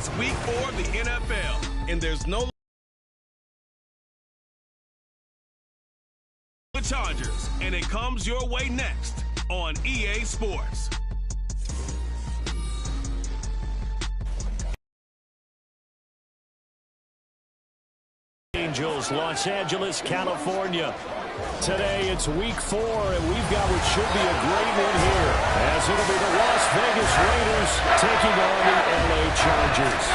It's week 4 of the NFL, and there's no Chargers, and it comes your way next on EA Sports. Angels, Los Angeles, California. Today it's week 4, and we've got what should be a great one here, as it'll be the Las Vegas Raiders taking on the LA Chargers.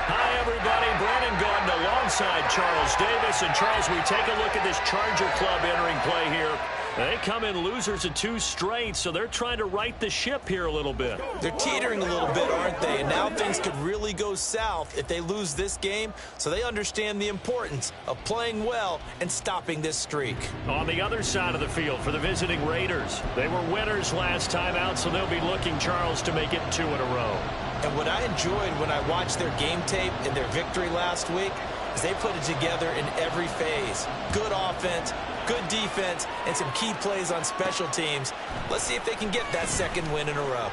Hi, everybody. Brandon Gaudin alongside Charles Davis. And, Charles, we take a look at this Charger club entering play here. They come in losers of 2 straight, so they're trying to right the ship here a little bit. They're teetering a little bit, aren't they? And now things could really go south if they lose this game, so they understand the importance of playing well and stopping this streak. On the other side of the field for the visiting Raiders, they were winners last time out, so they'll be looking, Charles, to make it 2 in a row. And what I enjoyed when I watched their game tape and their victory last week is they put it together in every phase. Good offense, good defense, and some key plays on special teams. Let's see if they can get that 2nd win in a row.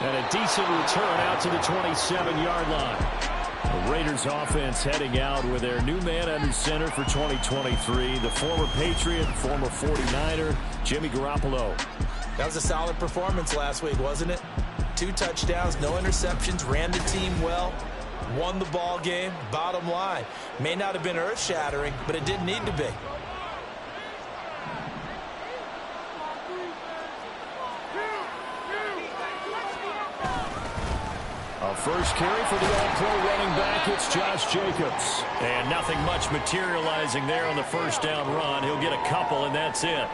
And a decent return out to the 27-yard line. The Raiders offense heading out with their new man under center for 2023, the former Patriot, former 49er, Jimmy Garoppolo. That was a solid performance last week, wasn't it? 2 touchdowns, no interceptions, ran the team well, won the ball game. Bottom line, may not have been earth-shattering, but it didn't need to be. A first carry for the all-pro running back, it's Josh Jacobs. And nothing much materializing there on the first down run. He'll get a couple, and that's it.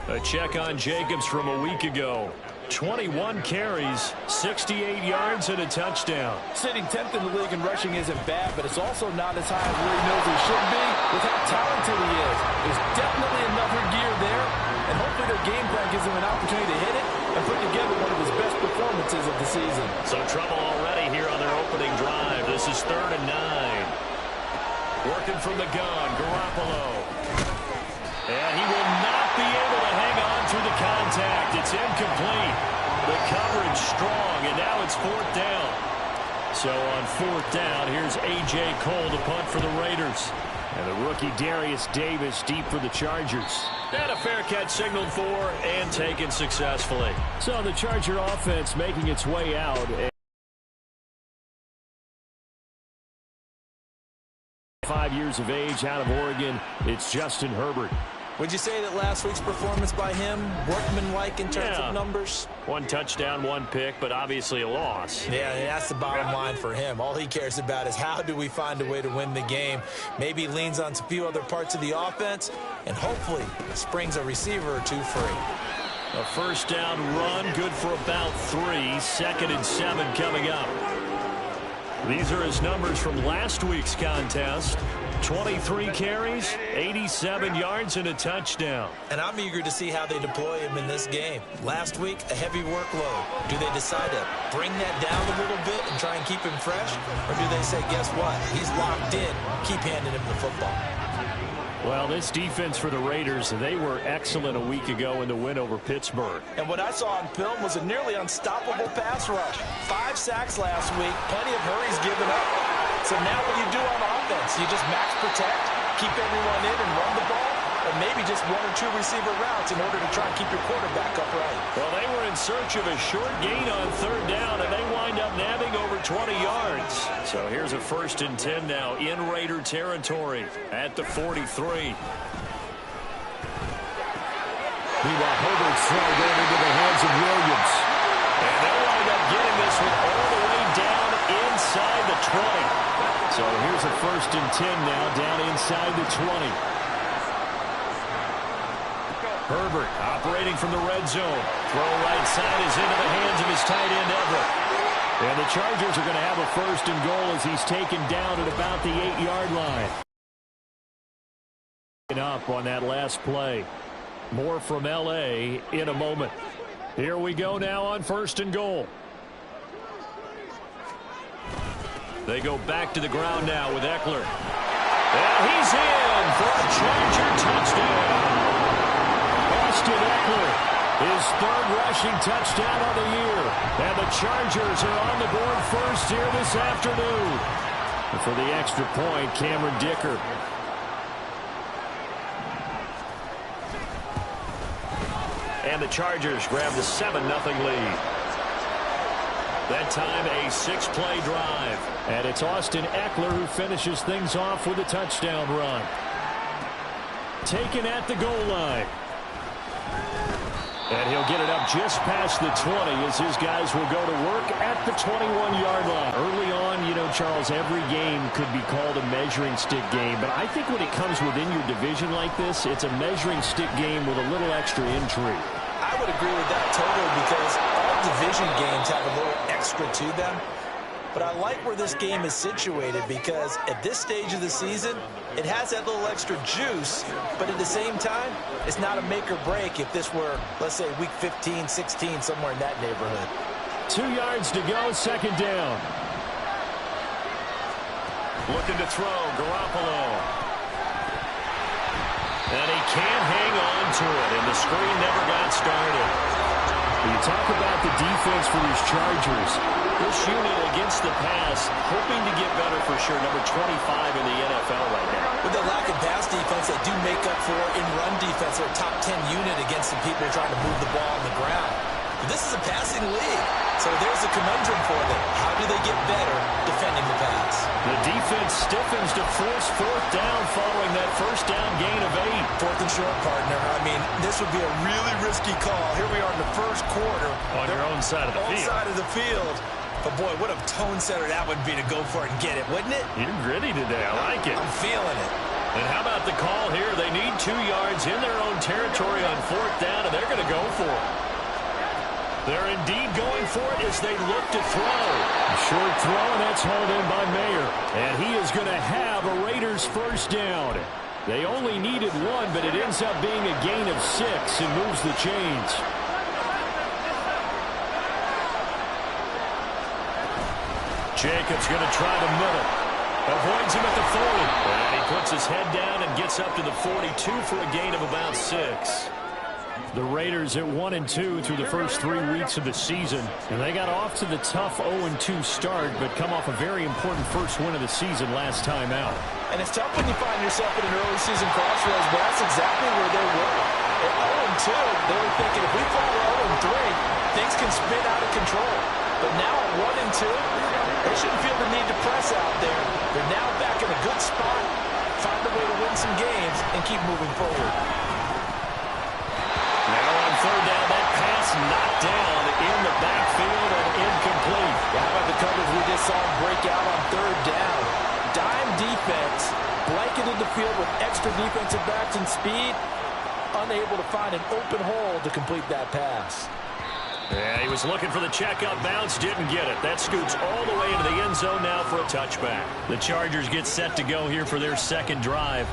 A check on Jacobs from a week ago. 21 carries, 68 yards, and a touchdown. Sitting 10th in the league in rushing isn't bad, but it's also not as high as where he knows he should be with how talented he is. There's definitely another gear there, and hopefully their game plan gives him an opportunity to hit it and put together one of his best performances of the season. So trouble already here on their opening drive. This is 3rd and 9. Working from the gun, Garoppolo. And he will not be able to hang on through the contact. It's incomplete. The coverage strong, and now it's 4th down. So on 4th down, here's A.J. Cole to punt for the Raiders. And the rookie Darius Davis deep for the Chargers. And a fair catch signaled for and taken successfully. So the Charger offense making its way out. 5 years of age out of Oregon, it's Justin Herbert. Would you say that last week's performance by him, workmanlike in terms of numbers? 1 touchdown, 1 pick, but obviously a loss. Yeah, that's the bottom line for him. All he cares about is how do we find a way to win the game. Maybe leans on a few other parts of the offense, and hopefully springs a receiver or 2 free. A first down run, good for about 3. 2nd and 7 coming up. These are his numbers from last week's contest. 23 carries, 87 yards, and a touchdown. And I'm eager to see how they deploy him in this game. Last week, a heavy workload. Do they decide to bring that down a little bit and try and keep him fresh? Or do they say, guess what? He's locked in. Keep handing him the football. Well, this defense for the Raiders, they were excellent a week ago in the win over Pittsburgh. And what I saw on film was a nearly unstoppable pass rush. 5 sacks last week, plenty of hurries given up. So now what do you do on offense? You just max protect, keep everyone in and run the ball, or maybe just 1 or 2 receiver routes in order to try and keep your quarterback upright. Well, they were in search of a short gain on 3rd down, and they wind up nabbing over 20 yards. So here's a 1st and 10 now in Raider territory at the 43. Meanwhile, Herbert's throw going into the hands of Williams. And they'll wind up getting this one all the way down inside the 20. So here's a 1st and 10 now down inside the 20. Herbert operating from the red zone. Throw right side is into the hands of his tight end Everett. And the Chargers are going to have a 1st and goal as he's taken down at about the 8-yard line. Up on that last play. More from L.A. in a moment. Here we go now on 1st and goal. They go back to the ground now with Eckler. And he's in for a Charger touchdown. Austin Eckler, his rushing touchdown on the year. And the Chargers are on the board first here this afternoon. And for the extra point, Cameron Dicker. And the Chargers grab the 7-0 lead. That time a 6-play drive. And it's Austin Eckler who finishes things off with a touchdown run. Taken at the goal line. And he'll get it up just past the 20 as his guys will go to work at the 21-yard line. Early on, you know, Charles, every game could be called a measuring stick game. But I think when it comes within your division like this, it's a measuring stick game with a little extra intrigue. I would agree with that totally because all division games have a little extra to them. But I like where this game is situated because at this stage of the season, it has that little extra juice, but at the same time, it's not a make or break if this were, let's say, week 15, 16, somewhere in that neighborhood. 2 yards to go, second down. Looking to throw, Garoppolo. And he can't hang on to it, and the screen never got started. You talk about the defense for these Chargers. This unit against the pass, hoping to get better for sure. Number 25 in the NFL right now. With the lack of pass defense, they do make up for in run defense. They're a top 10 unit against the people trying to move the ball on the ground. But this is a passing league, so there's a conundrum for them. How do they get better defending the pass? The defense stiffens to force fourth down following that first down gain of 8. Fourth and short, partner. I mean, this would be a really risky call. Here we are in the first quarter. On your own side of the field. Own side of the field. But, boy, what a tone setter that would be to go for it and get it, wouldn't it? You're gritty today. I like it. I'm feeling it. And how about the call here? They need 2 yards in their own territory on fourth down, and they're going to go for it. They're indeed going for it as they look to throw. A short throw, and that's hauled in by Mayer. And he is going to have a Raiders first down. They only needed 1, but it ends up being a gain of 6 and moves the chains. Jacobs going to try the middle. Avoids him at the 40. And he puts his head down and gets up to the 42 for a gain of about 6. The Raiders at 1-2 through the first 3 weeks of the season. And they got off to the tough 0-2 start, but come off a very important first win of the season last time out. And it's tough when you find yourself in an early season crossroads, but that's exactly where they were. At 0-2, they were thinking if we fall to 0-3, things can spin out of control. But now at 1-2, they shouldn't feel the need to press out there. They're now back in a good spot, find a way to win some games, and keep moving forward. Now on third down, that pass knocked down in the backfield and incomplete. How about the coverage we just saw break out on third down? Dime defense, blanketed the field with extra defensive backs and speed, unable to find an open hole to complete that pass. Yeah, he was looking for the checkup bounce, didn't get it. That scoots all the way into the end zone now for a touchback. The Chargers get set to go here for their second drive.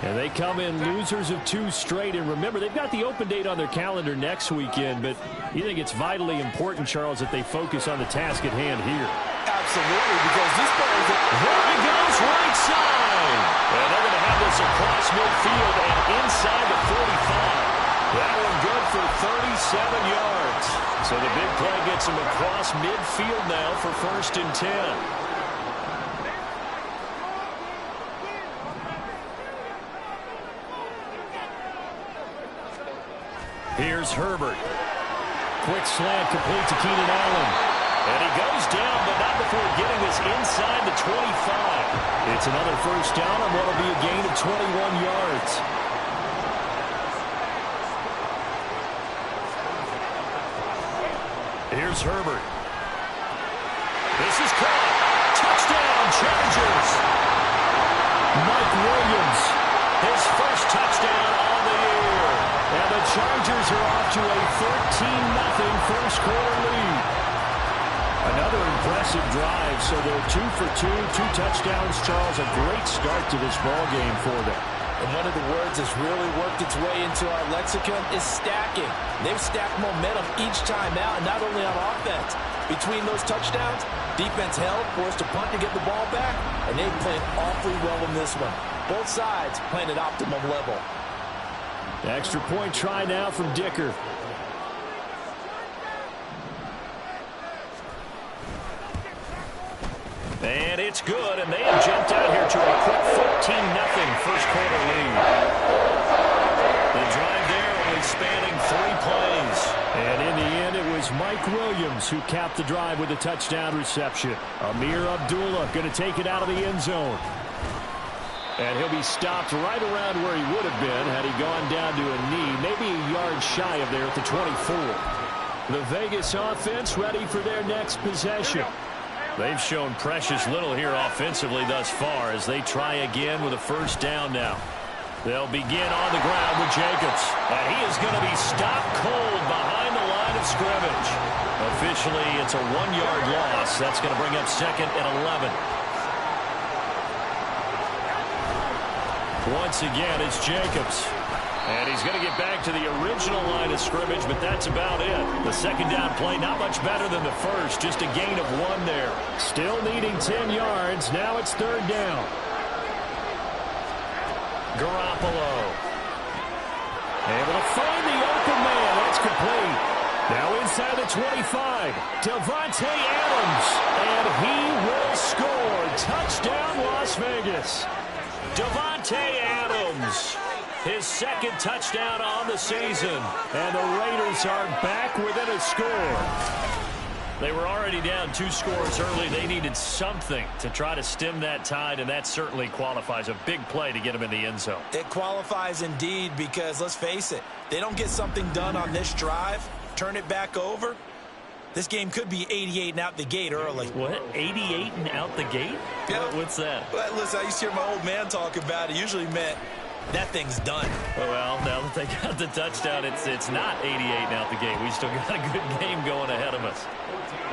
And they come in losers of 2 straight. And remember, they've got the open date on their calendar next weekend. But you think it's vitally important, Charles, that they focus on the task at hand here. Absolutely, because these players... There he goes, right side. And they're going to have this across midfield and inside the 45. That one good for 37 yards. So the big play gets him across midfield now for 1st and 10. Here's Herbert. Quick slant complete to Keenan Allen. And he goes down, but not before getting this inside the 25. It's another first down on what will be a gain of 21 yards. Here's Herbert. This is caught. Touchdown, Chargers. Mike Williams, his first touchdown on the year. And the Chargers are off to a 13-0 first quarter lead. Another impressive drive, so they're 2 for 2, 2 touchdowns, Charles. A great start to this ball game for them. And one of the words that's really worked its way into our lexicon is stacking. They've stacked momentum each time out, and not only on offense. Between those touchdowns, defense held, forced to punt to get the ball back, and they've played awfully well in this one. Both sides playing at optimum level. Extra point try now from Dicker. And it's good, and they have jumped out here to a quick 14-0 first quarter lead. The drive there only spanning 3 plays. And in the end, it was Mike Williams who capped the drive with a touchdown reception. Amir Abdullah going to take it out of the end zone. And he'll be stopped right around where he would have been had he gone down to a knee, maybe a yard shy of there at the 24. The Vegas offense ready for their next possession. They've shown precious little here offensively thus far as they try again with a first down now. They'll begin on the ground with Jacobs. And he is going to be stopped cold behind the line of scrimmage. Officially, it's a 1-yard loss. That's going to bring up 2nd and 11. Once again, it's Jacobs. And he's going to get back to the original line of scrimmage, but that's about it. The second down play, not much better than the first. Just a gain of 1 there. Still needing 10 yards. Now it's 3rd down. Garoppolo. Able to find the open man. That's complete. Now inside the 25. Davante Adams. And he will score. Touchdown, Las Vegas. Davante Adams. His 2nd touchdown on the season. And the Raiders are back within a score. They were already down 2 scores early. They needed something to try to stem that tide, and that certainly qualifies. A big play to get them in the end zone. It qualifies indeed because, let's face it, they don't get something done on this drive, turn it back over, this game could be 88 and out the gate early. What? 88 and out the gate? Yeah. What's that? Well, listen, I used to hear my old man talk about it. Usually meant that thing's done. Well, now that they got the touchdown, it's not 88 and out the gate. We still got a good game going ahead of us.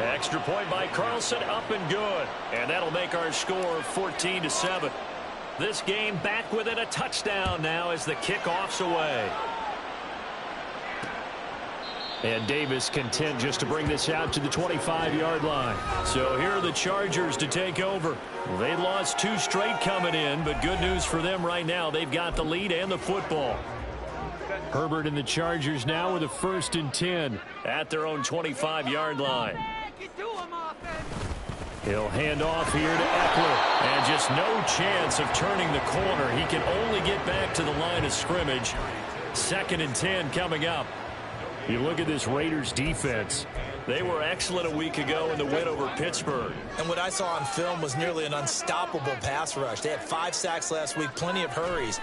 Extra point by Carlson, up and good. And that'll make our score 14-7. This game back within a touchdown now as the kickoff's away. And Davis content just to bring this out to the 25-yard line. So here are the Chargers to take over. They lost 2 straight coming in, but good news for them right now. They've got the lead and the football. Herbert and the Chargers now with a 1st and 10 at their own 25-yard line. He'll hand off here to Eckler. And just no chance of turning the corner. He can only get back to the line of scrimmage. 2nd and 10 coming up. You look at this Raiders defense. They were excellent a week ago in the win over Pittsburgh. And what I saw on film was nearly an unstoppable pass rush. They had 5 sacks last week, plenty of hurries.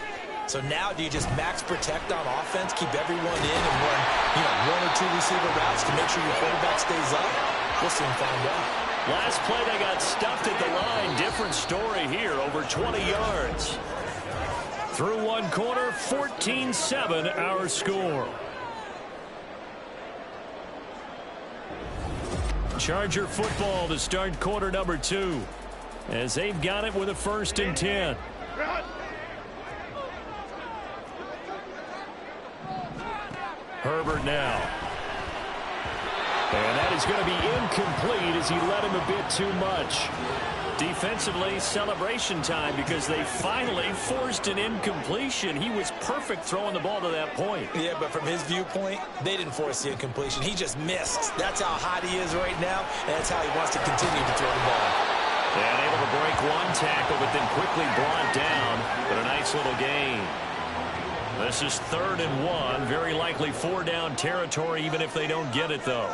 So now do you just max protect on offense, keep everyone in and run, 1 or 2 receiver routes to make sure your quarterback stays up? We'll soon find out. Last play they got stuffed at the line. Different story here, over 20 yards. Through 1 quarter, 14-7 our score. Charger football to start quarter number 2 as they've got it with a 1st and 10. Herbert now. And that is going to be incomplete as he led him a bit too much. Defensively, celebration time because they finally forced an incompletion. He was perfect throwing the ball to that point. Yeah, but from his viewpoint, they didn't force the incompletion. He just missed. That's how hot he is right now, and that's how he wants to continue to throw the ball. And able to break 1 tackle, but then quickly brought down. But a nice little gain. This is 3rd and 1. Very likely 4 down territory, even if they don't get it, though.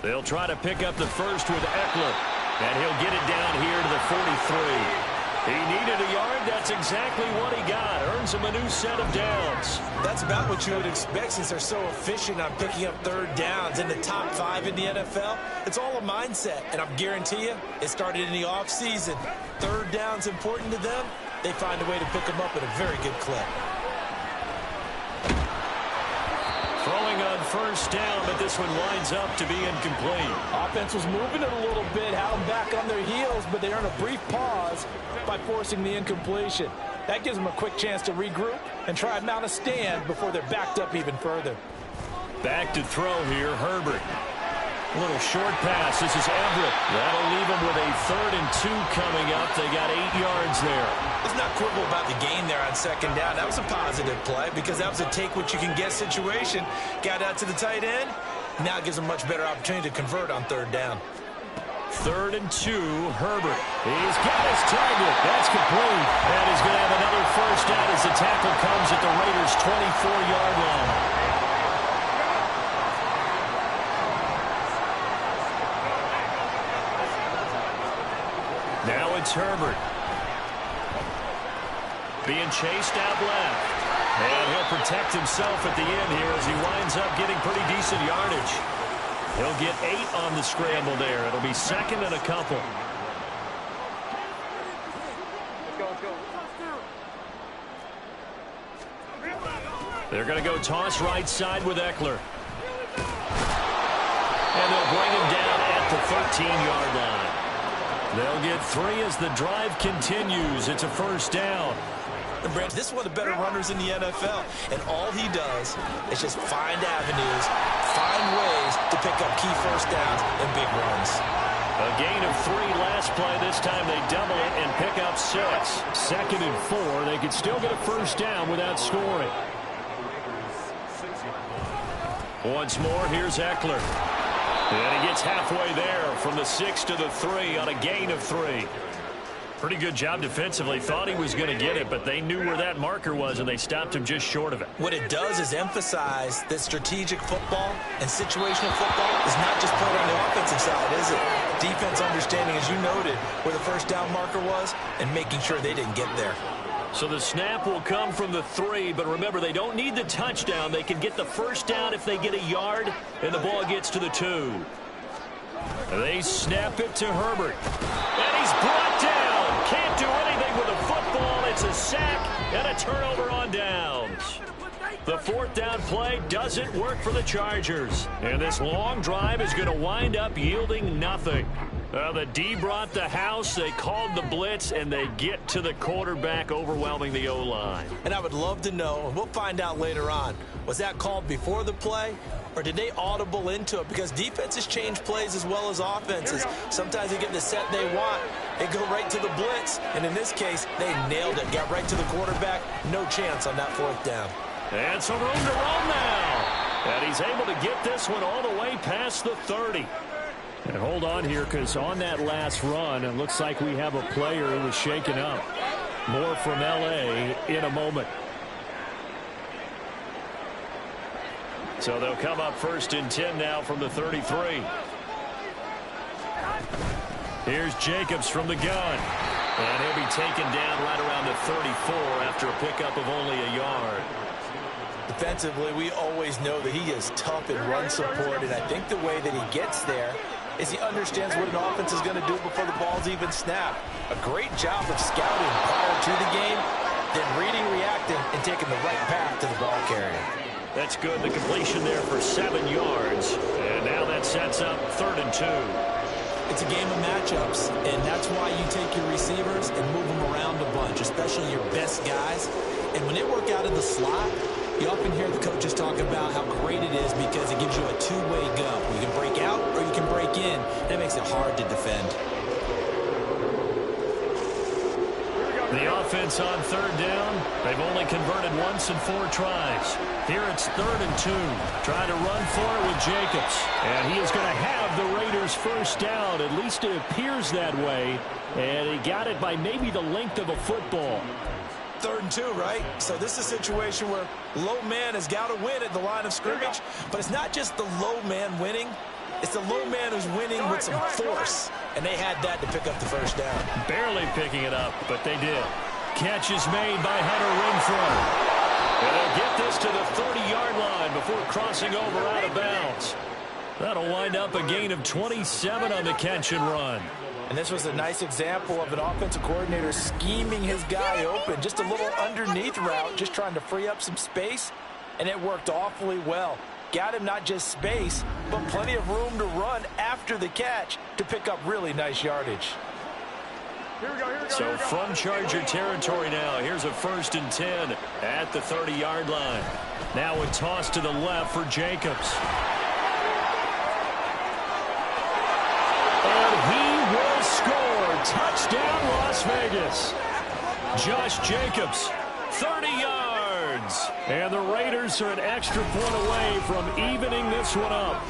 They'll try to pick up the first with Eckler. And he'll get it down here to the 43. He needed a yard. That's exactly what he got. Earns him a new set of downs. That's about what you would expect since they're so efficient on picking up 3rd downs in the top 5 in the NFL. It's all a mindset, and I guarantee you it started in the offseason. 3rd down's important to them. They find a way to pick them up at a very good clip. Throwing on 1st down, but this one winds up to be incomplete. Offense was moving it a little bit, had them back on their heels, but they earn a brief pause by forcing the incompletion. That gives them a quick chance to regroup and try and mount a stand before they're backed up even further. Back to throw here, Herbert. A little short pass. This is Everett. That'll leave them with a 3rd and 2 coming up. They got 8 yards there. Let's not quibble about the gain there on 2nd down. That was a positive play because that was a take-what-you-can-get situation. Got out to the tight end. Now it gives them a much better opportunity to convert on 3rd down. 3rd and 2, Herbert. He's got his target. That's complete. And he's going to have another first down as the tackle comes at the Raiders' 24-yard line. Now it's Herbert. Being chased out left. And he'll protect himself at the end here as he winds up getting pretty decent yardage. He'll get 8 on the scramble there. It'll be 2nd and a couple. They're going to go toss right side with Eckler. And they'll bring him down at the 13-yard line. They'll get 3 as the drive continues. It's a first down. This is one of the better runners in the NFL, and all he does is just find avenues, find ways to pick up key first downs and big runs. A gain of 3 last play. This time they double it and pick up 6. 2nd and 4. They could still get a first down without scoring. Once more, here's Eckler. And he gets halfway there from the 6 to the 3 on a gain of 3. Pretty good job defensively. Thought he was going to get it, but they knew where that marker was, and they stopped him just short of it. What it does is emphasize that strategic football and situational football is not just played on the offensive side, is it? Defense understanding, as you noted, where the first down marker was and making sure they didn't get there. So the snap will come from the 3, but remember, they don't need the touchdown. They can get the first down if they get a yard, and the ball gets to the 2. They snap it to Herbert. And he's brought down. Can't do anything with the football. It's a sack and a turnover on downs. The 4th down play doesn't work for the Chargers. And this long drive is going to wind up yielding nothing. The D brought the house. They called the blitz, and they get to the quarterback, overwhelming the O-line. And I would love to know, and we'll find out later on, was that called before the play, or did they audible into it? Because defenses change plays as well as offenses. Sometimes they get the set they want. They go right to the blitz, and in this case, they nailed it. Got right to the quarterback. No chance on that 4th down. And some room to run now. And he's able to get this one all the way past the 30. And hold on here, because on that last run, it looks like we have a player who was shaken up. More from L.A. in a moment. So they'll come up 1st and 10 now from the 33. Here's Jacobs from the gun. And he'll be taken down right around the 34 after a pickup of only a yard. Defensively, we always know that he is tough in run support, and I think the way that he gets there is he understands what an offense is going to do before the ball's even snapped. A great job of scouting prior to the game, then reading, reacting, and taking the right path to the ball carrier. That's good. The completion there for 7 yards. And now that sets up 3rd and 2. It's a game of matchups, and that's why you take your receivers and move them around a bunch, especially your best guys. And when they work out of the slot, you often hear the coaches talk about how great it is because it gives you a two-way go. You can break out or you can break in. That makes it hard to defend. The offense on 3rd down. They've only converted once in 4 tries. Here it's 3rd and 2. Trying to run for it with Jacobs. And he is going to have the Raiders first down. At least it appears that way. And he got it by maybe the length of a football. 3rd and 2, right? So this is a situation where low man has got to win at the line of scrimmage. But it's not just the low man winning. It's the low man who's winning with some force. And they had that to pick up the first down. Barely picking it up, but they did. Catch is made by Hunter Renfrow. And they'll get this to the 30-yard line before crossing over out of bounds. That'll wind up a gain of 27 on the catch and run. And this was a nice example of an offensive coordinator scheming his guy open. Just a little underneath route, just trying to free up some space. And it worked awfully well. Got him not just space, but plenty of room to run after the catch to pick up really nice yardage. So from Charger territory now, here's a 1st and 10 at the 30-yard line. Now a toss to the left for Jacobs. And he will score. Touchdown, Las Vegas. Josh Jacobs, 30 yards. And the Raiders are an extra point away from evening this one up.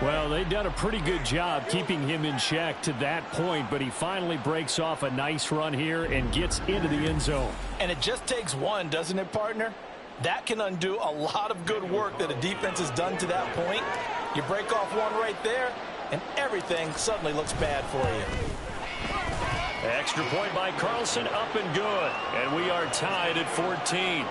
Well, they've done a pretty good job keeping him in check to that point, but he finally breaks off a nice run here and gets into the end zone. And it just takes one, doesn't it, partner? That can undo a lot of good work that a defense has done to that point. You break off one right there, and everything suddenly looks bad for you. Extra point by Carlson, up and good. And we are tied at 14.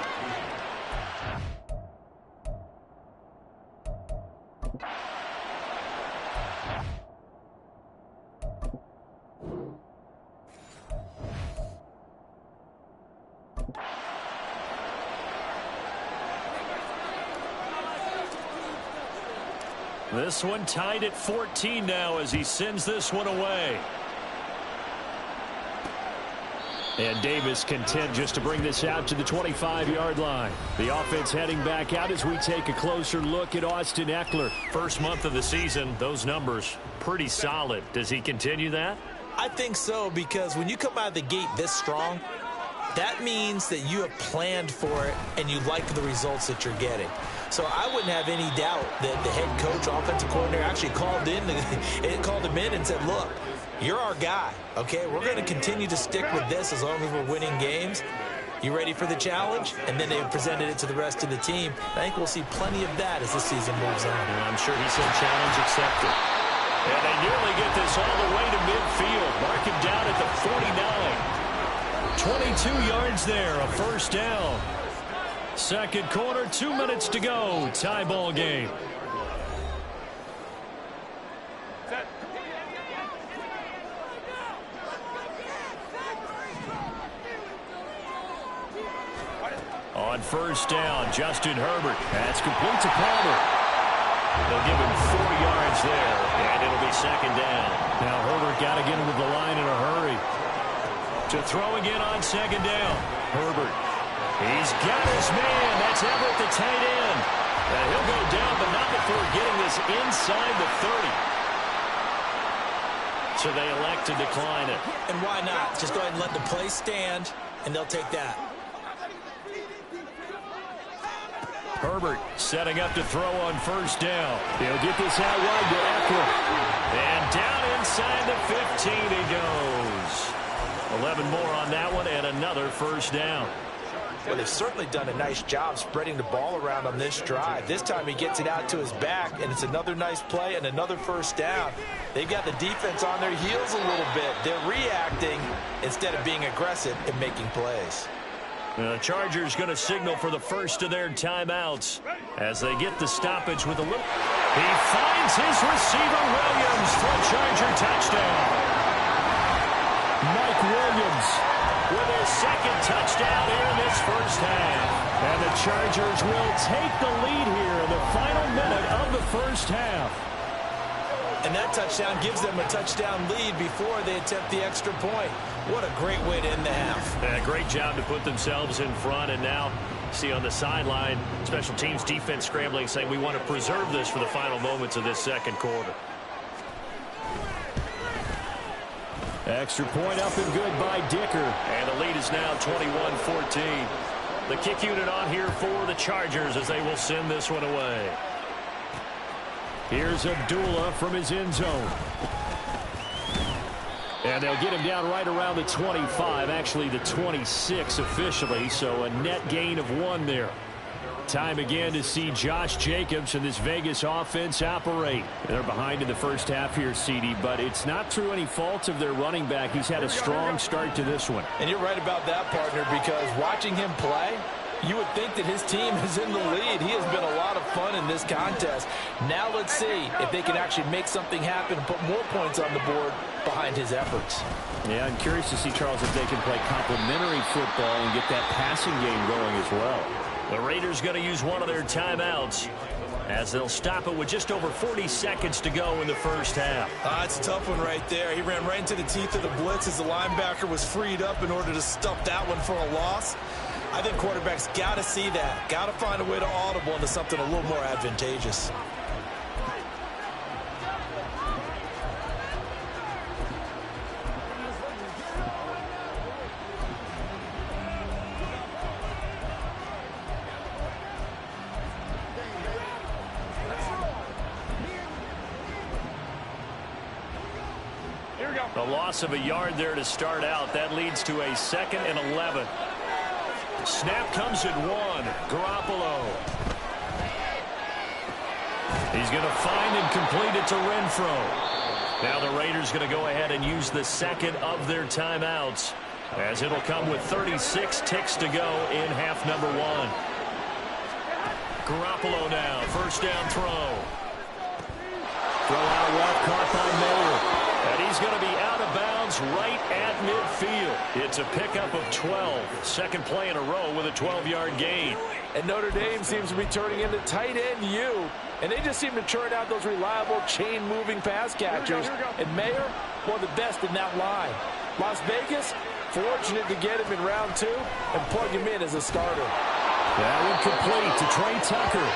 This one tied at 14 now as he sends this one away. And Davis content just to bring this out to the 25-yard line. The offense heading back out as we take a closer look at Austin Ekeler. First month of the season, those numbers pretty solid. Does he continue that? I think so, because when you come out of the gate this strong, that means that you have planned for it and you like the results that you're getting. So I wouldn't have any doubt that the head coach, offensive coordinator, actually called him in and said, look, you're our guy, okay? We're going to continue to stick with this as long as we're winning games. You ready for the challenge? And then they presented it to the rest of the team. I think we'll see plenty of that as the season moves on. And I'm sure he said challenge accepted. And they nearly get this all the way to midfield. Mark him down at the 49. 22 yards there, a first down. Second quarter, 2 minutes to go. Tie ball game. On first down, Justin Herbert. That's complete to Palmer. They'll give him 4 yards there, and it'll be second down. Now Herbert got to get into the line in a hurry. To throw again on second down. Herbert. He's got his man. That's Everett, the tight end. And he'll go down, but not before getting this inside the 30. So they elect to decline it. And why not? Just go ahead and let the play stand, and they'll take that. Herbert setting up to throw on first down. He'll get this out wide to Ekeler. And down inside the 15 he goes. 11 more on that one and another first down. Well, they've certainly done a nice job spreading the ball around on this drive. This time he gets it out to his back, and it's another nice play and another first down. They've got the defense on their heels a little bit. They're reacting instead of being aggressive and making plays. The Chargers going to signal for the first of their timeouts as they get the stoppage with a little. He finds his receiver, Williams, for a Charger touchdown. Mike Williams with his second touchdown here in this first half. And the Chargers will take the lead here in the final minute of the first half. And that touchdown gives them a touchdown lead before they attempt the extra point. What a great way to end the half. And a great job to put themselves in front. And now, see on the sideline, special teams defense scrambling, saying we want to preserve this for the final moments of this second quarter. Extra point up and good by Dicker. And the lead is now 21-14. The kick unit on here for the Chargers as they will send this one away. Here's Abdullah from his end zone. And they'll get him down right around the 25, actually the 26 officially, so a net gain of 1 there. Time again to see Josh Jacobs and this Vegas offense operate. They're behind in the first half here, CD, but it's not through any fault of their running back. He's had a strong start to this one. And you're right about that, partner, because watching him play, you would think that his team is in the lead. He has been a lot of fun in this contest. Now let's see if they can actually make something happen and put more points on the board behind his efforts. Yeah, I'm curious to see, Charles, if they can play complementary football and get that passing game going as well. The Raiders going to use one of their timeouts as they'll stop it with just over 40 seconds to go in the first half. It's a tough one right there. He ran right into the teeth of the blitz as the linebacker was freed up in order to stuff that one for a loss. I think quarterbacks got to see that. Got to find a way to audible into something a little more advantageous. A loss of a yard there to start out. That leads to a 2nd and 11. Snap comes at 1. Garoppolo. He's going to find and complete it to Renfro. Now the Raiders going to go ahead and use the 2nd of their timeouts, as it'll come with 36 ticks to go in half number 1. Garoppolo now, 1st down throw. Throw out left, caught by Mayer. And he's going to be out of bounds right at midfield. It's a pickup of 12. 2nd play in a row with a 12-yard gain. And Notre Dame seems to be turning into tight end U. And they just seem to churn out those reliable chain-moving pass catchers. And Mayer, one of the best in that line. Las Vegas, fortunate to get him in round 2 and plug him in as a starter. That one complete to Trey Tucker.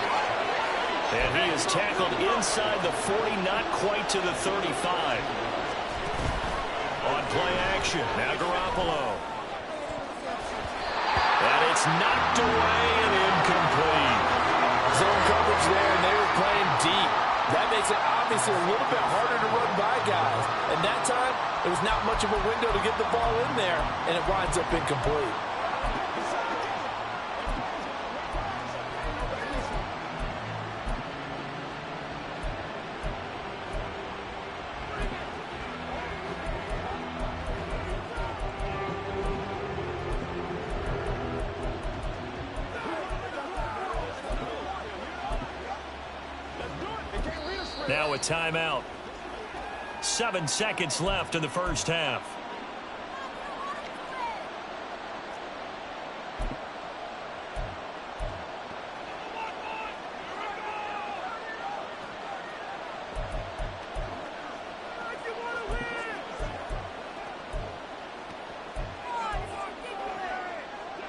And he is tackled inside the 40, not quite to the 35. On play action, now Garoppolo. And it's knocked away and incomplete. Zone coverage there, and they were playing deep. That makes it obviously a little bit harder to run by guys. And that time, there was not much of a window to get the ball in there, and it winds up incomplete. Now a timeout. 7 seconds left in the first half.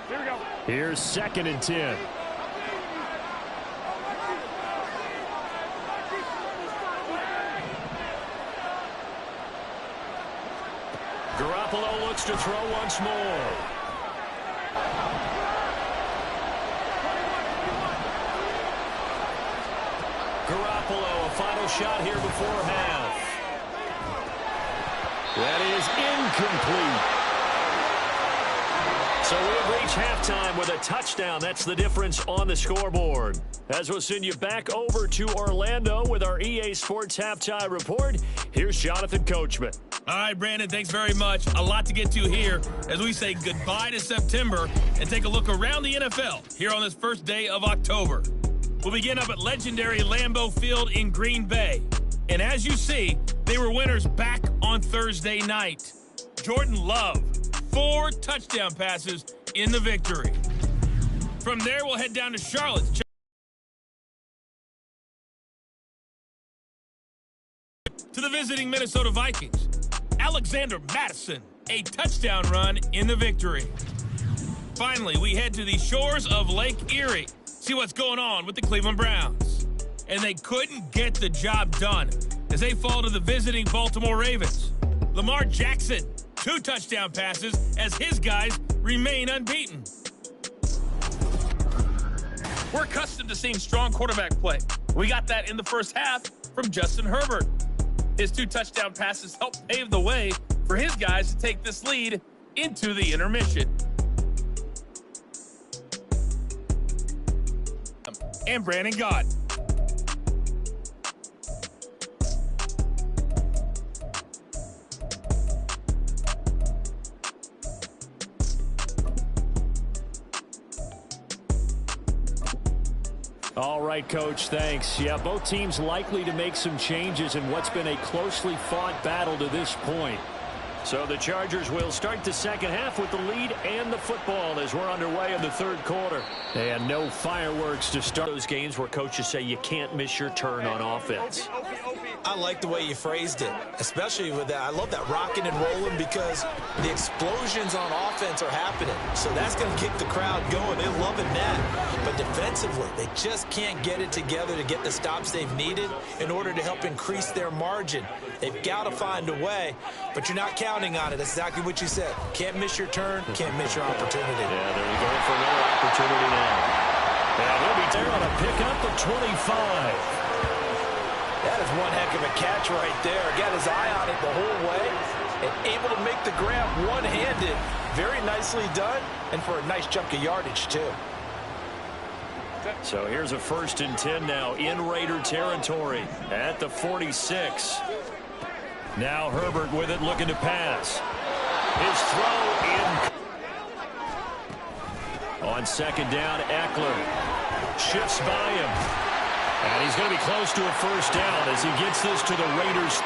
Here we go. Here's 2nd and 10. Garoppolo looks to throw once more. Garoppolo, a final shot here before half. That is incomplete. So we have reached halftime with a touchdown. That's the difference on the scoreboard. As we'll send you back over to Orlando with our EA Sports Halftime Report, here's Jonathan Coachman. All right, Brandon, thanks very much. A lot to get to here as we say goodbye to September and take a look around the NFL here on this first day of October. We'll begin up at legendary Lambeau Field in Green Bay. And as you see, they were winners back on Thursday night. Jordan Love, 4 touchdown passes in the victory. From there, we'll head down to Charlotte to the visiting Minnesota Vikings. Alexander Mattison, a touchdown run in the victory. Finally, we head to the shores of Lake Erie, see what's going on with the Cleveland Browns. And they couldn't get the job done as they fall to the visiting Baltimore Ravens. Lamar Jackson, 2 touchdown passes as his guys remain unbeaten. We're accustomed to seeing strong quarterback play. We got that in the first half from Justin Herbert. His 2 touchdown passes helped pave the way for his guys to take this lead into the intermission. And Brandon Gott. All right, Coach, thanks. Yeah, both teams likely to make some changes in what's been a closely fought battle to this point. So the Chargers will start the second half with the lead and the football as we're underway in the third quarter. And no fireworks to start those games where coaches say you can't miss your turn on offense. I like the way you phrased it, especially with that. I love that rocking and rolling because the explosions on offense are happening. So that's going to kick the crowd going. They're loving that. But defensively, they just can't get it together to get the stops they've needed in order to help increase their margin. They've got to find a way, but you're not counting on it. That's exactly what you said. Can't miss your turn, can't miss your opportunity. Yeah, there you go for another opportunity now. And they'll be there on a pickup of 25. That is one heck of a catch right there. Got his eye on it the whole way, and able to make the grab one-handed. Very nicely done, and for a nice chunk of yardage, too. So here's a 1st and 10 now in Raider territory at the 46. Now Herbert with it, looking to pass. His throw in. On 2nd down, Eckler shifts by him. And he's going to be close to a 1st down as he gets this to the Raiders.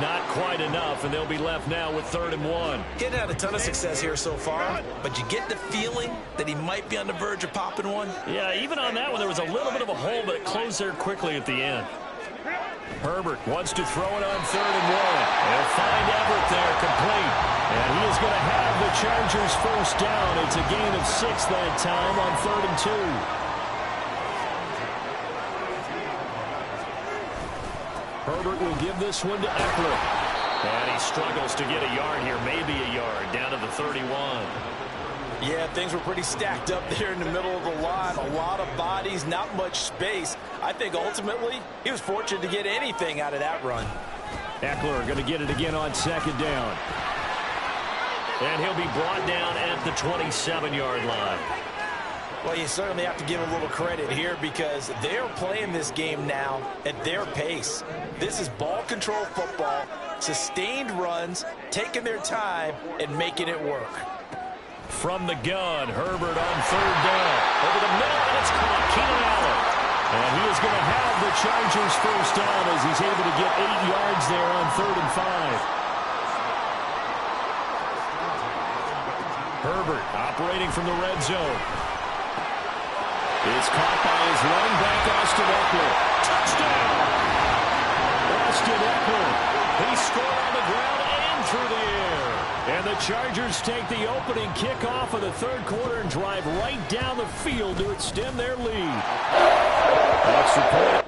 Not quite enough, and they'll be left now with 3rd and 1. Getting had a ton of success here so far, but you get the feeling that he might be on the verge of popping one. Yeah, even on that one, there was a little bit of a hole, but it closed there quickly at the end. Herbert wants to throw it on 3rd and 1. They'll find Everett there, complete. And he is going to have the Chargers 1st down. It's a gain of 6 that time on 3rd and 2. Herbert will give this one to Eckler. And he struggles to get a yard here, maybe a yard, down to the 31. Yeah, things were pretty stacked up there in the middle of the line. A lot of bodies, not much space. I think ultimately he was fortunate to get anything out of that run. Eckler going to get it again on 2nd down. And he'll be brought down at the 27-yard line. Well, you certainly have to give a little credit here because they're playing this game now at their pace. This is ball control football, sustained runs, taking their time and making it work. From the gun, Herbert on 3rd down. Over the middle, and it's caught. Keenan Allen. And he is going to have the Chargers 1st down as he's able to get 8 yards there on 3rd and 5. Herbert operating from the red zone. It's caught by his running back, Austin Eckler. Touchdown! Austin Eckler. He scored on the ground and through the air. And the Chargers take the opening kickoff of the 3rd quarter and drive right down the field to extend their lead. Extra point.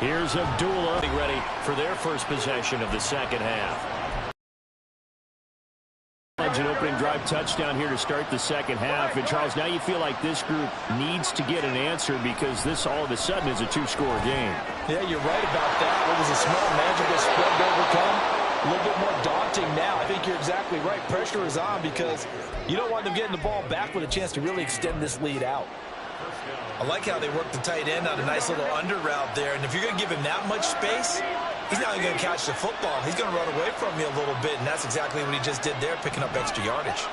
Here's Abdullah ready for their first possession of the 2nd half. An opening drive touchdown here to start the 2nd half. And, Charles, now you feel like this group needs to get an answer because this all of a sudden is a 2-score game. Yeah, you're right about that. What was a small, manageable spread to overcome? A little bit more daunting now. I think you're exactly right. Pressure is on because you don't want them getting the ball back with a chance to really extend this lead out. I like how they work the tight end on a nice little under route there. And if you're going to give him that much space, he's not even going to catch the football. He's going to run away from you a little bit, and that's exactly what he just did there, picking up extra yardage.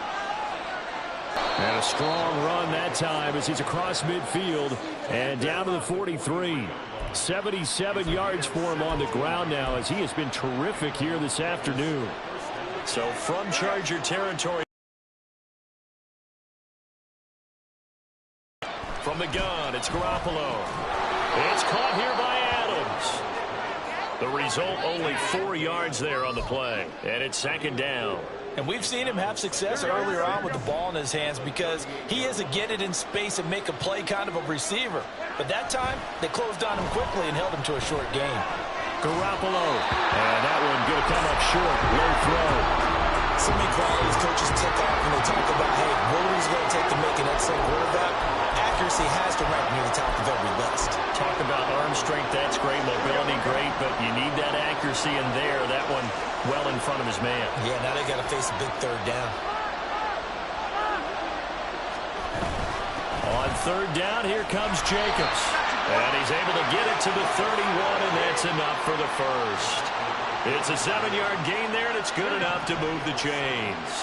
And a strong run that time as he's across midfield and down to the 43. 77 yards for him on the ground now as he has been terrific here this afternoon. So from Charger territory. From the gun, it's Garoppolo. It's caught here by Adams. The result, only 4 yards there on the play. And it's 2nd down. And we've seen him have success earlier on with the ball in his hands because he is a get it in space and make a play kind of a receiver. But that time, they closed on him quickly and held him to a short gain. Garoppolo. And that one going to come up short. Low throw. So many qualities coaches tick off when they talk about, hey, what is it going to take to make an excellent quarterback? Accuracy has to rank near the top of every list. Talk about arm strength, that's great. Mobility, great, but you need that accuracy in there. That one well in front of his man. Yeah, now they got to face a big 3rd down. On 3rd down, here comes Jacobs. And he's able to get it to the 31, and that's enough for the first. It's a 7-yard gain there, and it's good enough to move the chains.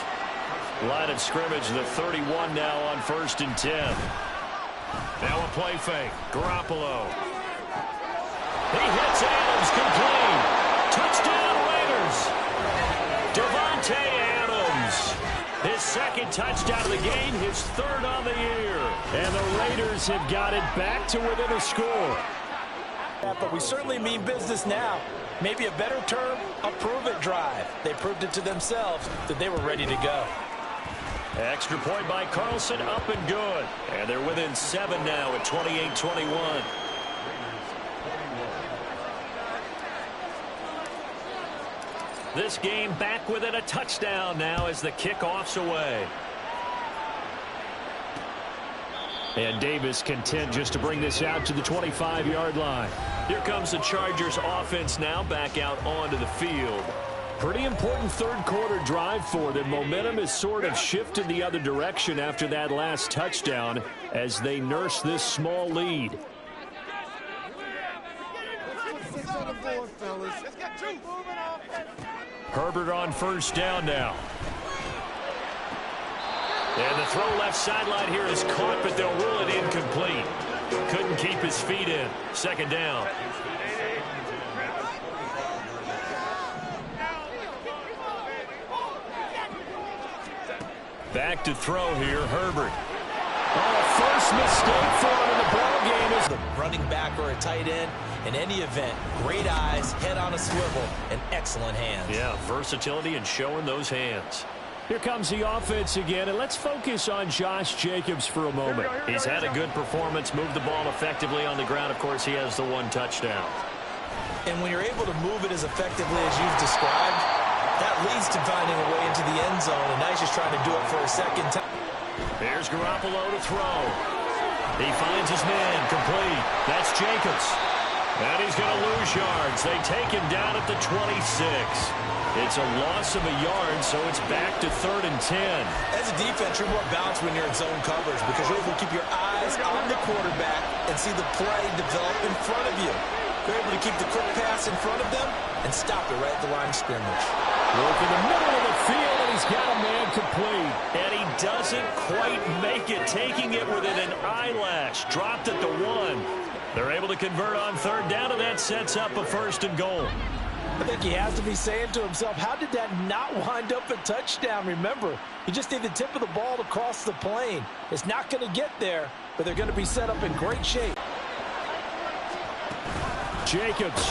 Line of scrimmage, the 31 now on 1st and 10. Now a play fake. Garoppolo. He hits Adams complete. Touchdown Raiders. Davante Adams. His second touchdown of the game, his third on the year. And the Raiders have got it back to within a score. But we certainly mean business now. Maybe a better term, a prove-it drive. They proved it to themselves that they were ready to go. Extra point by Carlson, up and good. And they're within 7 now at 28-21. This game back within a touchdown now as the kickoff's away. And Davis content just to bring this out to the 25-yard line. Here comes the Chargers offense now back out onto the field. Pretty important third-quarter drive for them. Momentum has sort of shifted the other direction after that last touchdown as they nurse this small lead. Herbert on first down now. And the throw left sideline here is caught, but they'll rule it incomplete. Couldn't keep his feet in. Second down. Back to throw here, Herbert. Oh, first mistake for him in the ball game is the running back or a tight end. In any event, great eyes, head on a swivel, and excellent hands. Yeah, versatility and showing those hands. Here comes the offense again, and let's focus on Josh Jacobs for a moment. He's had a good performance, moved the ball effectively on the ground. Of course, he has the one touchdown. And when you're able to move it as effectively as you've described, that leads to finding a way into the end zone, and now he's just trying to do it for a second time. Here's Garoppolo to throw. He finds his man complete. That's Jacobs. And he's going to lose yards. They take him down at the 26. It's a loss of a yard, so it's back to 3rd and 10. As a defense, you're more balanced when you're in zone coverage because you're able to keep your eyes on the quarterback and see the play develop in front of you. You're able to keep the quick pass in front of them and stop it right at the line of scrimmage. Look in the middle of the field, and he's got a man complete. And he doesn't quite make it, taking it within an eyelash. Dropped at the 1. They're able to convert on 3rd down, and that sets up a 1st and goal. I think he has to be saying to himself, how did that not wind up a touchdown? Remember, you just need the tip of the ball to cross the plane. It's not going to get there, but they're going to be set up in great shape. Jacobs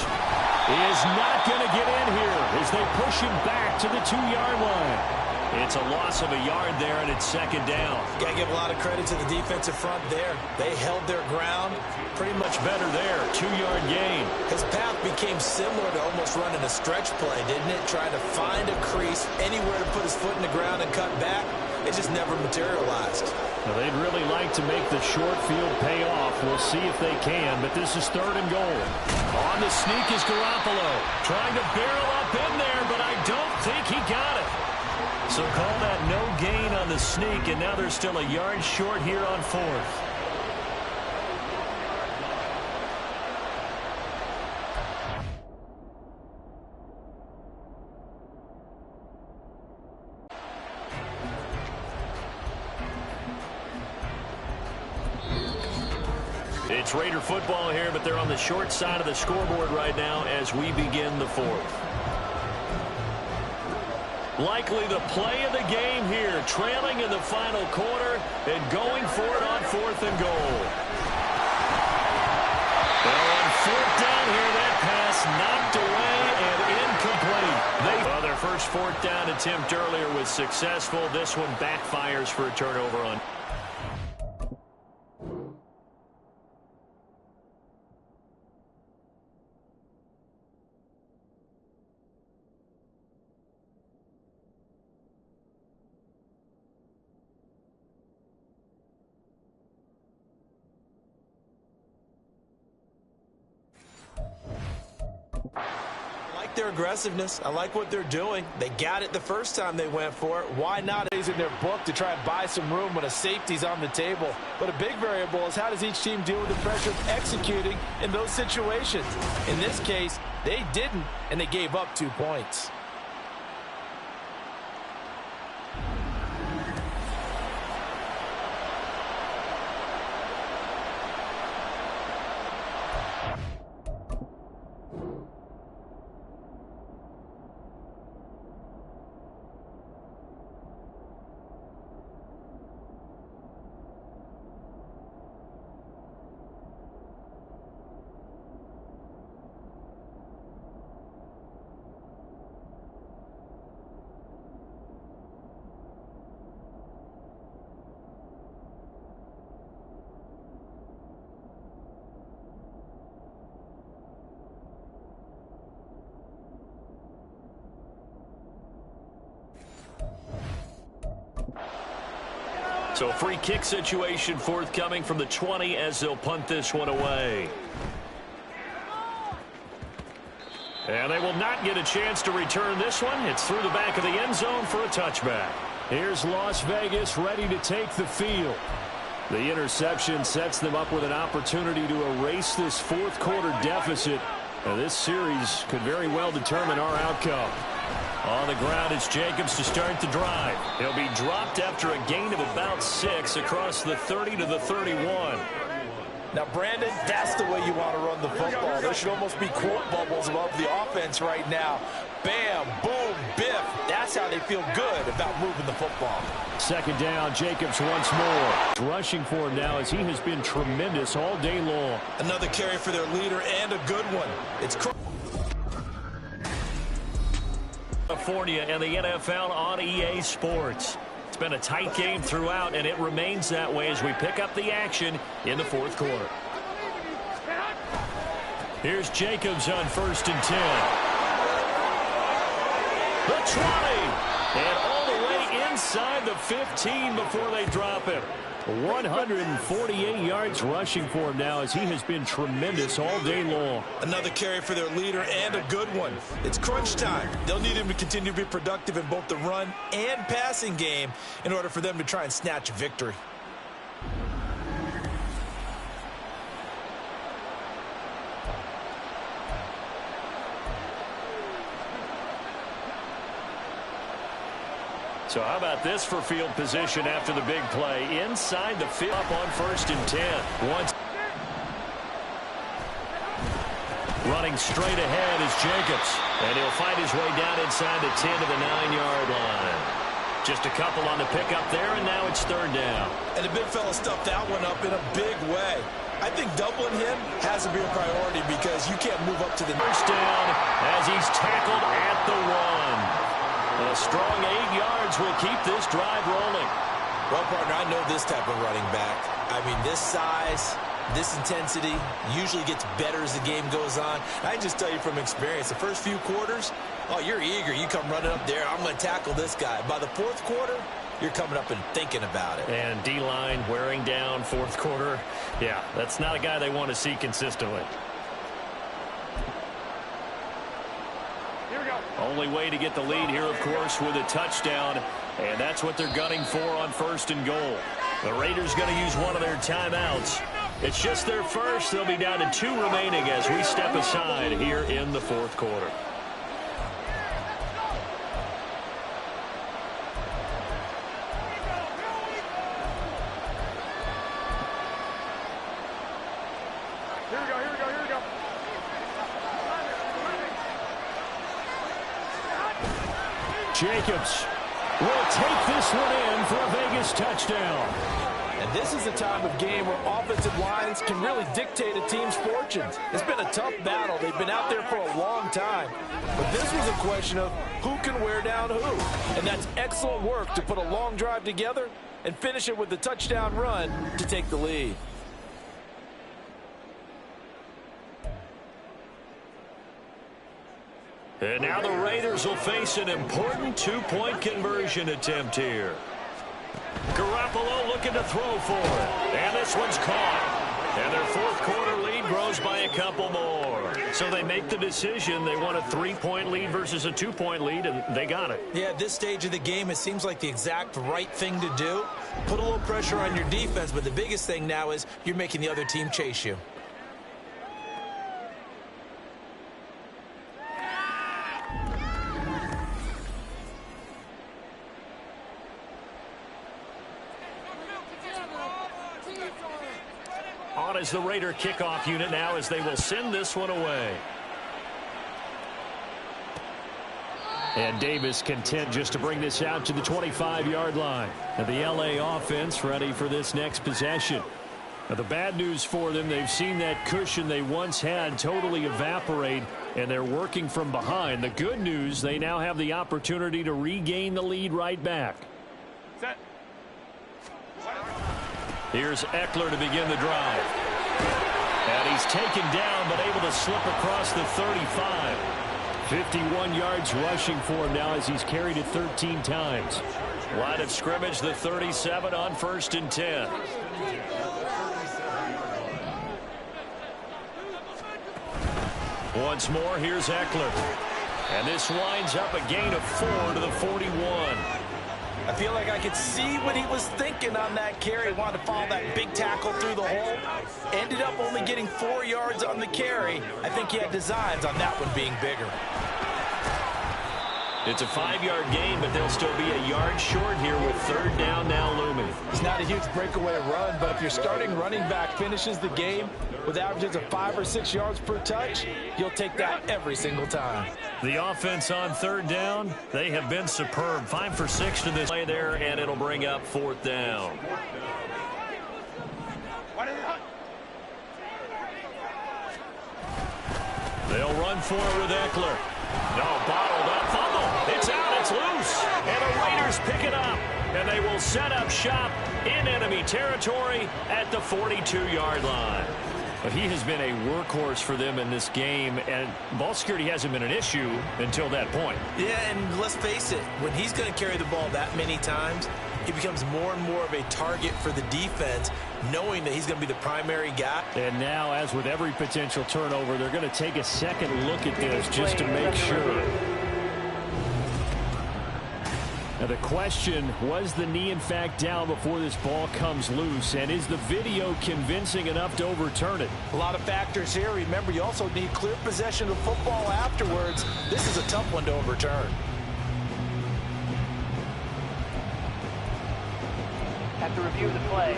is not going to get in here as they push him back to the 2-yard line. It's a loss of a yard there, and it's 2nd down. Got to give a lot of credit to the defensive front there. They held their ground. Pretty much better there, 2-yard gain. His path became similar to almost running a stretch play, didn't it? Trying to find a crease, anywhere to put his foot in the ground and cut back. It just never materialized. Now, they'd really like to make the short field pay off. We'll see if they can, but this is 3rd and goal. On the sneak is Garoppolo. Trying to barrel up in there, but I don't think he got it. So call that no gain on the sneak, and now they're still a yard short here on 4th. It's Raider football here, but they're on the short side of the scoreboard right now as we begin the 4th. Likely the play of the game here, trailing in the final quarter and going for it on 4th and goal. Well, on 4th down here, that pass knocked away and incomplete. Well, their first 4th down attempt earlier was successful. This one backfires for a turnover on. Their aggressiveness. I like what they're doing. They got it the first time they went for it. Why not in their book to try and buy some room when a safety's on the table? But a big variable is how does each team deal with the pressure of executing in those situations? In this case, they didn't, and they gave up 2 points. So free kick situation forthcoming from the 20 as they'll punt this one away. And they will not get a chance to return this one. It's through the back of the end zone for a touchback. Here's Las Vegas ready to take the field. The interception sets them up with an opportunity to erase this fourth quarter deficit. Now, this series could very well determine our outcome. On the ground, it's Jacobs to start the drive. He'll be dropped after a gain of about 6 across the 30 to the 31. Now, Brandon, that's the way you want to run the football. There should almost be quote bubbles above the offense right now. Bam, boom, biff. That's how they feel good about moving the football. Second down, Jacobs once more. Rushing for him now as he has been tremendous all day long. Another carry for their leader and a good one. It's California and the NFL on EA Sports. It's been a tight game throughout, and it remains that way as we pick up the action in the fourth quarter. Here's Jacobs on 1st and 10. The 20. And all the way inside the 15 before they drop him. 148 yards rushing for him now as he has been tremendous all day long. Another carry for their leader and a good one. It's crunch time. They'll need him to continue to be productive in both the run and passing game in order for them to try and snatch a victory. So how about this for field position after the big play? Inside the field up on 1st and 10. Once running straight ahead is Jacobs. And he'll find his way down inside the 10 to the 9-yard line. Just a couple on the pickup there, and now it's 3rd down. And the big fella stuffed that one up in a big way. I think doubling him has to be a priority because you can't move up to the first down as he's tackled at the 1. A strong 8 yards will keep this drive rolling. Well, partner, I know this type of running back. I mean, this size, this intensity usually gets better as the game goes on. I can just tell you from experience, the first few quarters, oh, you're eager. You come running up there, I'm going to tackle this guy. By the fourth quarter, you're coming up and thinking about it. And D-line wearing down fourth quarter. Yeah, that's not a guy they want to see consistently. Only way to get the lead here, of course, with a touchdown, and that's what they're gunning for on 1st and goal. The Raiders going to use one of their timeouts. It's just their first. They'll be down to 2 remaining as we step aside here in the fourth quarter. Jacobs will take this one in for a Vegas touchdown. And this is a time of game where offensive lines can really dictate a team's fortunes. It's been a tough battle. They've been out there for a long time. But this was a question of who can wear down who. And that's excellent work to put a long drive together and finish it with the touchdown run to take the lead. And now the Raiders will face an important 2-point conversion attempt here. Garoppolo looking to throw for it. And this one's caught. And their fourth quarter lead grows by a couple more. So they make the decision. They want a 3-point lead versus a 2-point lead, and they got it. Yeah, at this stage of the game, it seems like the exact right thing to do. Put a little pressure on your defense, but the biggest thing now is you're making the other team chase you. On is the Raider kickoff unit now as they will send this one away. And Davis content just to bring this out to the 25-yard line. And the LA offense ready for this next possession. Now, the bad news for them, they've seen that cushion they once had totally evaporate, and they're working from behind. The good news, they now have the opportunity to regain the lead right back. Set. Here's Eckler to begin the drive. And he's taken down, but able to slip across the 35. 51 yards rushing for him now as he's carried it 13 times. Line of scrimmage, the 37 on 1st and 10. Once more, here's Eckler. And this winds up a gain of 4 to the 41. I feel like I could see what he was thinking on that carry. Wanted to follow that big tackle through the hole. Ended up only getting 4 yards on the carry. I think he had designs on that one being bigger. It's a 5-yard gain, but they'll still be a yard short here with 3rd down now looming. It's not a huge breakaway run, but if your starting running back finishes the game with averages of 5 or 6 yards per touch, you'll take that every single time. The offense on 3rd down, they have been superb. 5 for 6 to this play there, and it'll bring up 4th down. They'll run for it with Eckler. No, bottled up, fumble. It's out, it's loose. And the Raiders pick it up. And they will set up shop in enemy territory at the 42-yard line. But he has been a workhorse for them in this game, and ball security hasn't been an issue until that point. Yeah, and let's face it, when he's going to carry the ball that many times, he becomes more and more of a target for the defense, knowing that he's going to be the primary guy. And now, as with every potential turnover, they're going to take a second look at this just to make sure. Now the question, was the knee in fact down before this ball comes loose, and is the video convincing enough to overturn it? A lot of factors here. Remember, you also need clear possession of football afterwards. This is a tough one to overturn. After review of the play,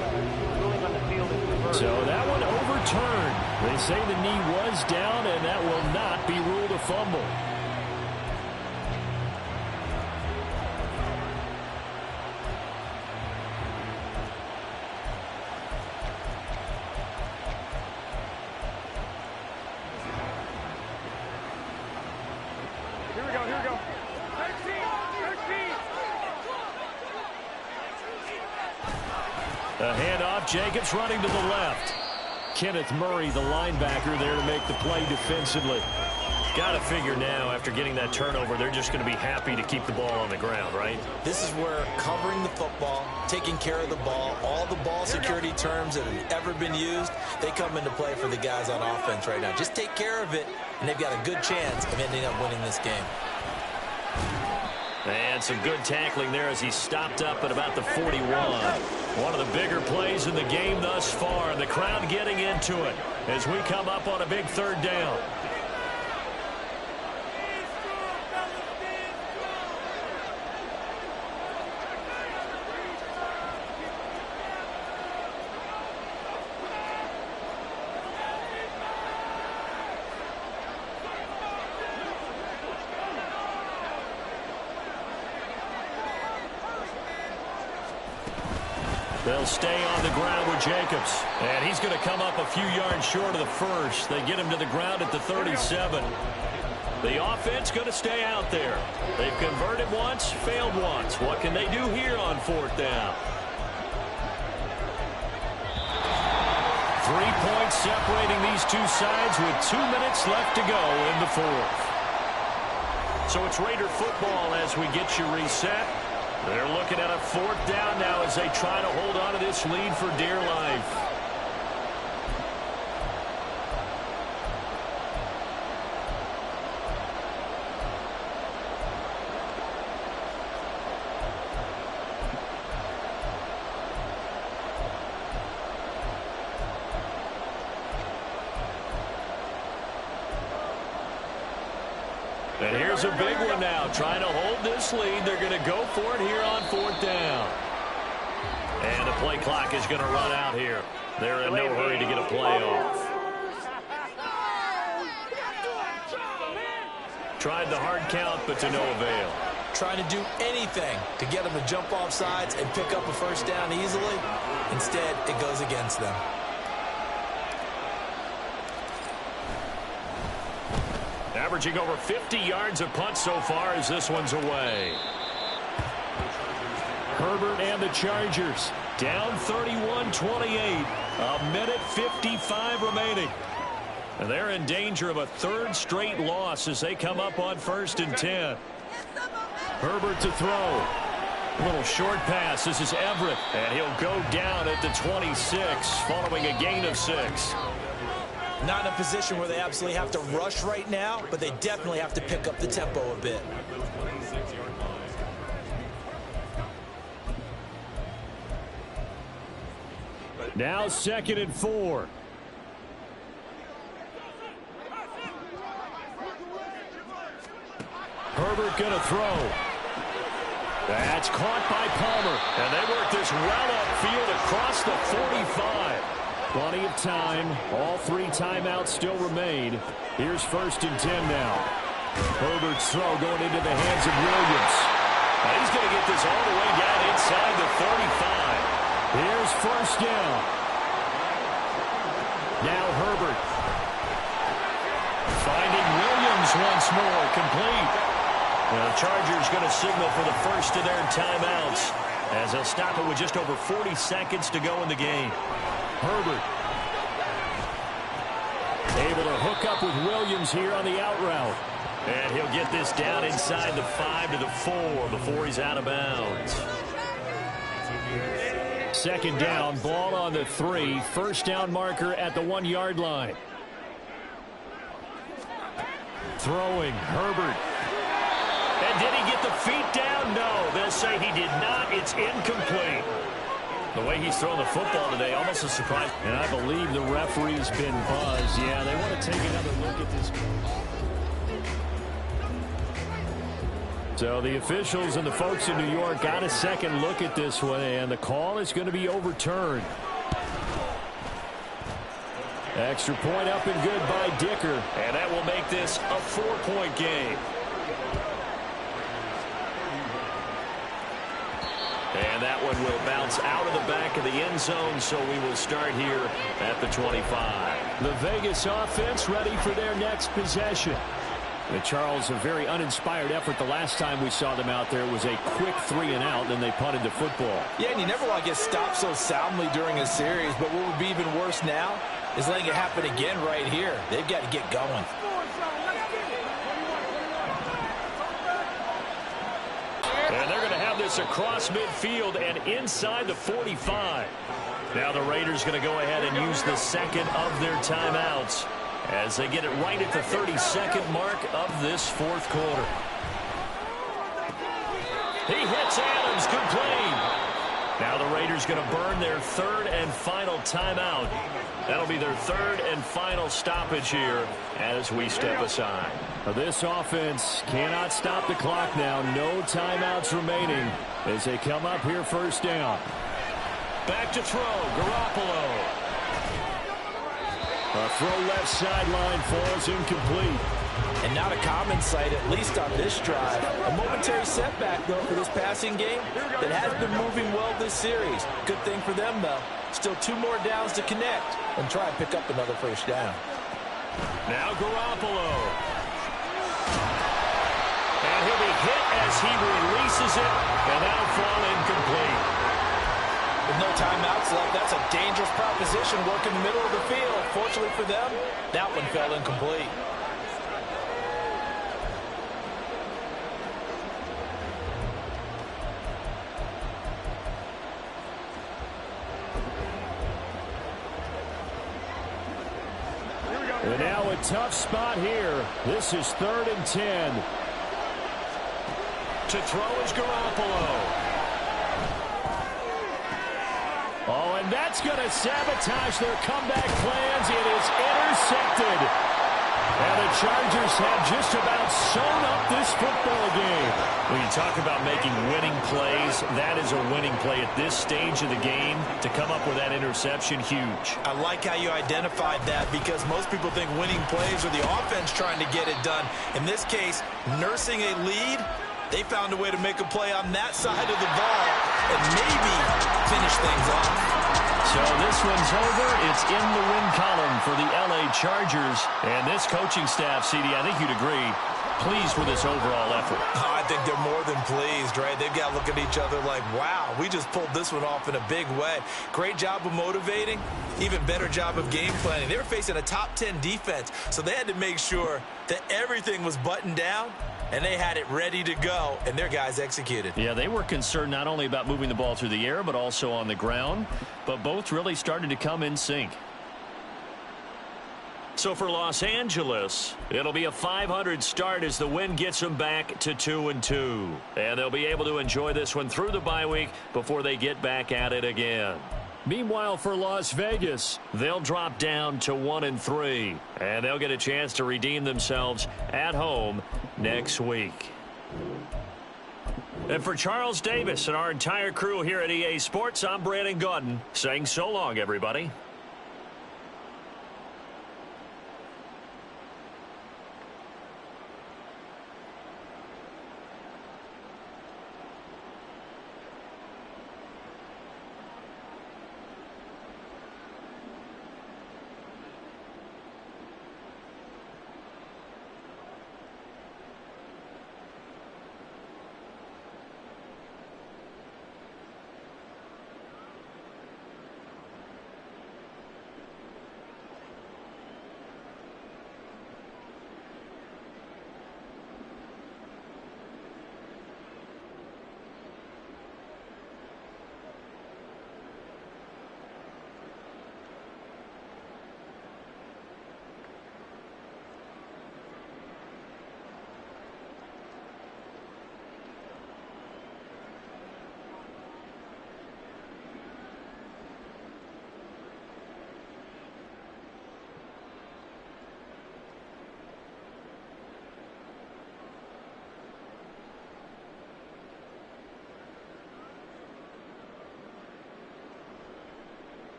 ruling on the field is reversed. So that one overturned. They say the knee was down, and that will not be ruled a fumble. A handoff, Jacobs running to the left. Kenneth Murray, the linebacker, there to make the play defensively. Got to figure now, after getting that turnover, they're just going to be happy to keep the ball on the ground, right? This is where covering the football, taking care of the ball, all the ball security terms that have ever been used, they come into play for the guys on offense right now. Just take care of it, and they've got a good chance of ending up winning this game. And some good tackling there as he stopped up at about the 41. One of the bigger plays in the game thus far. The crowd getting into it as we come up on a big 3rd down. They'll stay on the ground with Jacobs. And he's going to come up a few yards short of the first. They get him to the ground at the 37. The offense going to stay out there. They've converted once, failed once. What can they do here on 4th down? 3 points separating these two sides with 2 minutes left to go in the 4th. So it's Raider football as we get you reset. They're looking at a 4th down now as they try to hold on to this lead for dear life. And here's a big one now, trying to hold this lead. They're going to go for it here on 4th down. And the play clock is going to run out here. They're in no hurry to get a play off. Tried the hard count, but to no avail. Trying to do anything to get them to jump off sides and pick up a 1st down easily. Instead, it goes against them. Averaging over 50 yards a punt so far as this one's away. Herbert and the Chargers down 31-28. A minute 55 remaining. And they're in danger of a 3rd straight loss as they come up on 1st and 10. Herbert to throw. Little short pass. This is Everett. And he'll go down at the 26 following a gain of 6. Not in a position where they absolutely have to rush right now, but they definitely have to pick up the tempo a bit. Now 2nd and 4. Herbert going to throw. That's caught by Palmer. And they work this well upfield across the 45. Plenty of time. All 3 timeouts still remain. Here's 1st and 10 now. Herbert's throw going into the hands of Williams. And he's going to get this all the way down inside the 45. Here's 1st down. Now Herbert. Finding Williams once more. Complete. The Chargers going to signal for the first of their timeouts as they'll stop it with just over 40 seconds to go in the game. Herbert able to hook up with Williams here on the out route. And he'll get this down inside the 5 to the 4 before he's out of bounds. 2nd down, ball on the 3. 1st down marker at the 1-yard line. Throwing, Herbert. And did he get the feet down? No, they'll say he did not. It's incomplete. The way he's throwing the football today, almost a surprise. And I believe the referee's been buzzed. Yeah, they want to take another look at this. So the officials and the folks in New York got a second look at this one, and the call is going to be overturned. Extra point up and good by Dicker. And that will make this a 4-point game. And that one will bounce out of the back of the end zone, so we will start here at the 25. The Vegas offense ready for their next possession. And Charles, a very uninspired effort the last time we saw them out there. It was a quick 3-and-out, then they punted the football. Yeah, and you never want to get stopped so soundly during a series, but what would be even worse now is letting it happen again right here. They've got to get going. And they're going to have this across midfield and inside the 45. Now the Raiders going to go ahead and use the 2nd of their timeouts as they get it right at the 32nd mark of this 4th quarter. He hits Adams, complete. Now the Raiders going to burn their 3rd and final timeout. That'll be their 3rd and final stoppage here as we step aside. This offense cannot stop the clock now. No timeouts remaining as they come up here 1st down. Back to throw, Garoppolo. A throw left sideline falls incomplete. And not a common sight, at least on this drive. A momentary setback, though, for this passing game that has been moving well this series. Good thing for them, though. Still 2 more downs to connect and try and pick up another 1st down. Now Garoppolo. And he'll be hit as he releases it, and that'll fall incomplete. With no timeouts left, that's a dangerous proposition working the middle of the field. Fortunately for them, that one fell incomplete. And now a tough spot here. This is 3rd and 10. To throw is Garoppolo. Oh, and that's going to sabotage their comeback plans. It is intercepted. And the Chargers have just about sewn up this football game. When you talk about making winning plays, that is a winning play at this stage of the game. To come up with that interception, huge. I like how you identified that because most people think winning plays are the offense trying to get it done. In this case, nursing a lead, they found a way to make a play on that side of the ball and maybe finish things off. So this one's over. It's in the win column for the LA Chargers. And this coaching staff, CD, I think you'd agree, pleased with this overall effort. Oh, I think they're more than pleased, right? They've got to look at each other like, wow, we just pulled this one off in a big way. Great job of motivating, even better job of game planning. They were facing a top 10 defense, so they had to make sure that everything was buttoned down and they had it ready to go, and their guys executed. Yeah, they were concerned not only about moving the ball through the air, but also on the ground. But both really started to come in sync. So for Los Angeles, it'll be a .500 start as the win gets them back to 2-2. And they'll be able to enjoy this one through the bye week before they get back at it again. Meanwhile, for Las Vegas, they'll drop down to 1-3. And they'll get a chance to redeem themselves at home next week. And for Charles Davis and our entire crew here at EA Sports, I'm Brandon Gaudin saying so long, everybody.